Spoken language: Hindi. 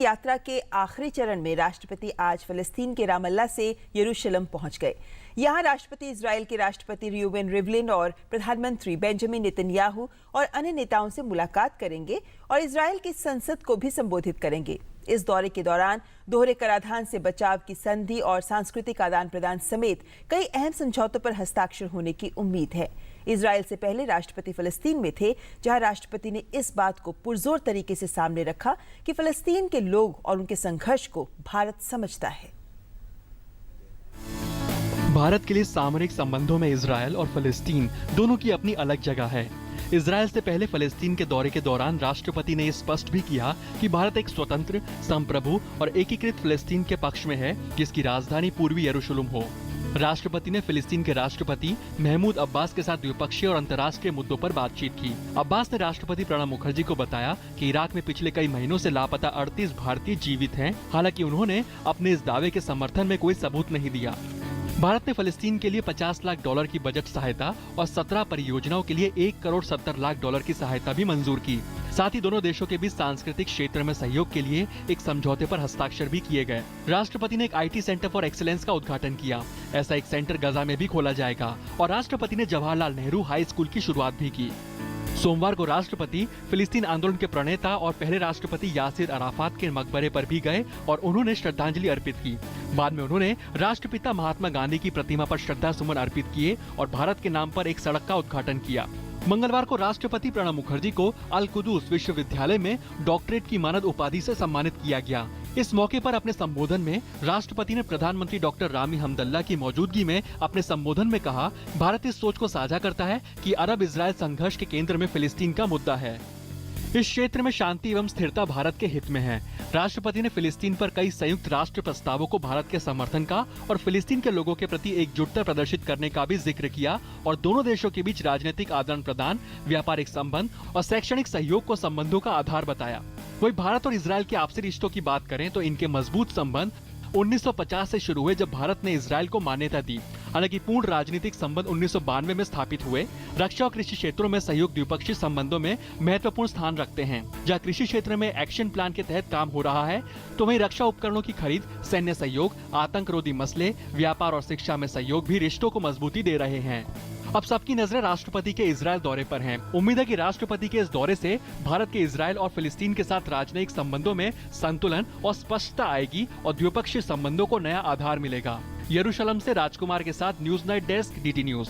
यात्रा के आखिरी चरण में राष्ट्रपति आज फिलिस्तीन के रामल्ला से यरूशलेम पहुंच गए। यहां राष्ट्रपति इजराइल के राष्ट्रपति रूवेन रिवलिन और प्रधानमंत्री बेंजामिन नेतन्याहू और अन्य नेताओं से मुलाकात करेंगे और इजराइल की संसद को भी संबोधित करेंगे। इस दौरे के दौरान दोहरे कराधान से बचाव की संधि और सांस्कृतिक आदान प्रदान समेत कई अहम समझौतों पर हस्ताक्षर होने की उम्मीद है। इजराइल से पहले राष्ट्रपति फिलिस्तीन में थे, जहां राष्ट्रपति ने इस बात को पुरजोर तरीके से सामने रखा कि फिलिस्तीन के लोग और उनके संघर्ष को भारत समझता है। भारत के लिए सामरिक संबंधों में इजराइल और फिलिस्तीन दोनों की अपनी अलग जगह है। इजराइल से पहले फिलिस्तीन के दौरे के दौरान राष्ट्रपति ने स्पष्ट भी किया कि भारत एक स्वतंत्र, संप्रभु और एकीकृत फिलिस्तीन के पक्ष में है, जिसकी राजधानी पूर्वी यरूशलेम हो। राष्ट्रपति ने फिलिस्तीन के राष्ट्रपति महमूद अब्बास के साथ द्विपक्षीय और अंतर्राष्ट्रीय मुद्दों पर बातचीत की। अब्बास ने राष्ट्रपति प्रणब मुखर्जी को बताया कि इराक में पिछले कई महीनों से लापता 38 भारतीय जीवित हैं। हालांकि उन्होंने अपने इस दावे के समर्थन में कोई सबूत नहीं दिया। भारत ने फिलिस्तीन के लिए $50 लाख की बजट सहायता और 17 परियोजनाओं के लिए $1 करोड़ 70 लाख की सहायता भी मंजूर की। साथ ही दोनों देशों के बीच सांस्कृतिक क्षेत्र में सहयोग के लिए एक समझौते पर हस्ताक्षर भी किए गए। राष्ट्रपति ने एक IT सेंटर फॉर एक्सीलेंस का उद्घाटन किया। ऐसा एक सेंटर गजा में भी खोला जाएगा और राष्ट्रपति ने जवाहरलाल नेहरू हाई स्कूल की शुरुआत भी की। सोमवार को राष्ट्रपति फिलिस्तीन आंदोलन के प्रणेता और पहले राष्ट्रपति यासिर अराफात के मकबरे पर भी गए और उन्होंने श्रद्धांजलि अर्पित की। बाद में उन्होंने राष्ट्रपिता महात्मा गांधी की प्रतिमा पर श्रद्धा सुमन अर्पित किए और भारत के नाम पर एक सड़क का उद्घाटन किया। मंगलवार को राष्ट्रपति प्रणब मुखर्जी को अल कुदूस विश्वविद्यालय में डॉक्टरेट की मानद उपाधि से सम्मानित किया गया। इस मौके पर अपने संबोधन में राष्ट्रपति ने प्रधानमंत्री डॉक्टर रामी हमदल्ला की मौजूदगी में अपने संबोधन में कहा, भारत इस सोच को साझा करता है कि अरब इजराइल संघर्ष के केंद्र में फिलिस्तीन का मुद्दा है। इस क्षेत्र में शांति एवं स्थिरता भारत के हित में है। राष्ट्रपति ने फिलिस्तीन पर कई संयुक्त राष्ट्र प्रस्तावों को भारत के समर्थन का और फिलिस्तीन के लोगों के प्रति एकजुटता प्रदर्शित करने का भी जिक्र किया और दोनों देशों के बीच राजनीतिक आदान प्रदान, व्यापारिक संबंध और शैक्षणिक सहयोग को संबंधों का आधार बताया। वहीं भारत और इजराइल के आपसी रिश्तों की बात करें तो इनके मजबूत संबंध 1950 से शुरू हुए, जब भारत ने इजराइल को मान्यता दी। हालांकि पूर्ण राजनीतिक संबंध 1992 में स्थापित हुए। रक्षा और कृषि क्षेत्रों में सहयोग द्विपक्षीय संबंधों में महत्वपूर्ण स्थान रखते हैं। जहां कृषि क्षेत्र में एक्शन प्लान के तहत काम हो रहा है, तो वहीं रक्षा उपकरणों की खरीद, सैन्य सहयोग, आतंकरोधी मसले, व्यापार और शिक्षा में सहयोग भी रिश्तों को मजबूती दे रहे हैं। अब सबकी नजरें राष्ट्रपति के इजराइल दौरे पर हैं। उम्मीद है कि राष्ट्रपति के इस दौरे से भारत के इजराइल और फिलिस्तीन के साथ राजनयिक संबंधों में संतुलन और स्पष्टता आएगी और द्विपक्षीय संबंधों को नया आधार मिलेगा। यरूशलेम से राजकुमार के साथ news night desk, DT news.